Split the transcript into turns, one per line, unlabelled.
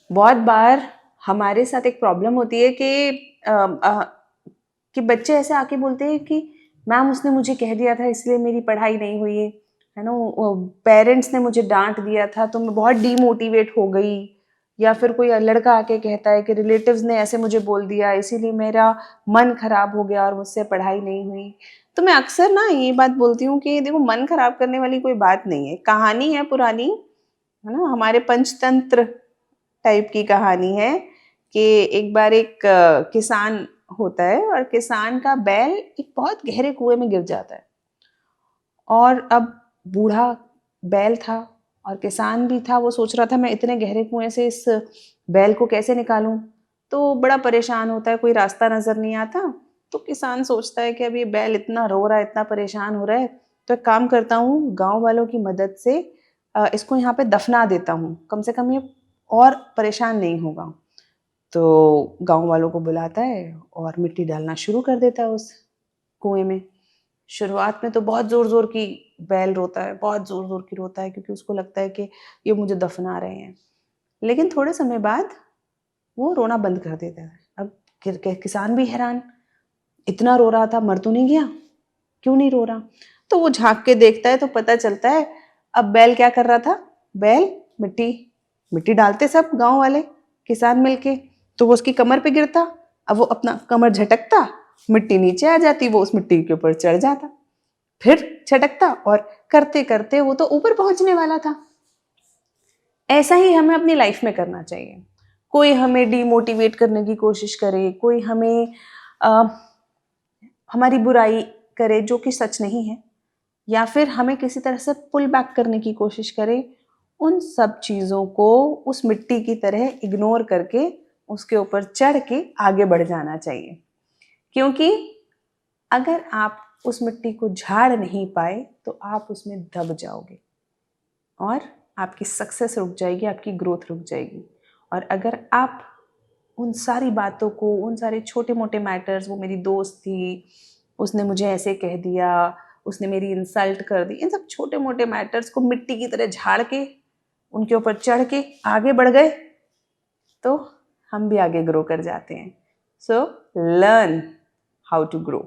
बहुत बार हमारे साथ एक प्रॉब्लम होती है कि बच्चे ऐसे आके बोलते हैं कि मैम उसने मुझे कह दिया था इसलिए मेरी पढ़ाई नहीं हुई है ना, पेरेंट्स ने मुझे डांट दिया था तो मैं बहुत डीमोटिवेट हो गई। या फिर कोई लड़का आके कहता है कि रिलेटिव्स ने ऐसे मुझे बोल दिया इसीलिए मेरा मन खराब हो गया और मुझसे पढ़ाई नहीं हुई। तो मैं अक्सर ना ये बात बोलती हूँ कि देखो, मन खराब करने वाली कोई बात नहीं है, कहानी है पुरानी, है ना, हमारे पंचतंत्र टाइप की कहानी है कि एक बार एक किसान होता है और किसान का बैल एक बहुत गहरे कुएं में गिर जाता है। और अब बूढ़ा बैल था और किसान भी था, वो सोच रहा था मैं इतने गहरे कुएं से इस बैल को कैसे निकालूं। तो बड़ा परेशान होता है, कोई रास्ता नजर नहीं आता। तो किसान सोचता है कि अब ये बैल इतना रो रहा है, इतना परेशान हो रहा है, तो एक काम करता हूँ, गांव वालों की मदद से इसको यहाँ पे दफना देता हूँ, कम से कम ये और परेशान नहीं होगा। तो गांव वालों को बुलाता है और मिट्टी डालना शुरू कर देता है उस कुएं में। शुरुआत में तो बहुत जोर जोर की बैल रोता है, बहुत जोर जोर की रोता है, क्योंकि उसको लगता है कि ये मुझे दफना रहे हैं। लेकिन थोड़े समय बाद वो रोना बंद कर देता है। अब किसान भी हैरान, इतना रो रहा था, मर तो नहीं गया, क्यों नहीं रो रहा। तो वो झांक के देखता है तो पता चलता है अब बैल क्या कर रहा था। बैल मिट्टी मिट्टी डालते सब गांव वाले किसान मिलके, तो वो उसकी कमर पे गिरता। अब वो अपना कमर झटकता, मिट्टी नीचे आ जाती, वो उस मिट्टी के ऊपर चढ़ जाता, फिर झटकता, और करते करते वो तो ऊपर पहुंचने वाला था। ऐसा ही हमें अपनी लाइफ में करना चाहिए। कोई हमें डिमोटिवेट करने की कोशिश करे, कोई हमें आ, हमारी बुराई करे जो कि सच नहीं है, या फिर हमें किसी तरह से पुल बैक करने की कोशिश करे, उन सब चीज़ों को उस मिट्टी की तरह इग्नोर करके उसके ऊपर चढ़ के आगे बढ़ जाना चाहिए। क्योंकि अगर आप उस मिट्टी को झाड़ नहीं पाए तो आप उसमें दब जाओगे और आपकी सक्सेस रुक जाएगी, आपकी ग्रोथ रुक जाएगी। और अगर आप उन सारी बातों को, उन सारे छोटे मोटे मैटर्स, वो मेरी दोस्त थी, उसने मुझे ऐसे कह दिया, उसने मेरी इंसल्ट कर दी, इन सब छोटे मोटे मैटर्स को मिट्टी की तरह झाड़ के उनके ऊपर चढ़ के आगे बढ़ गए, तो हम भी आगे ग्रो कर जाते हैं। So learn how to grow.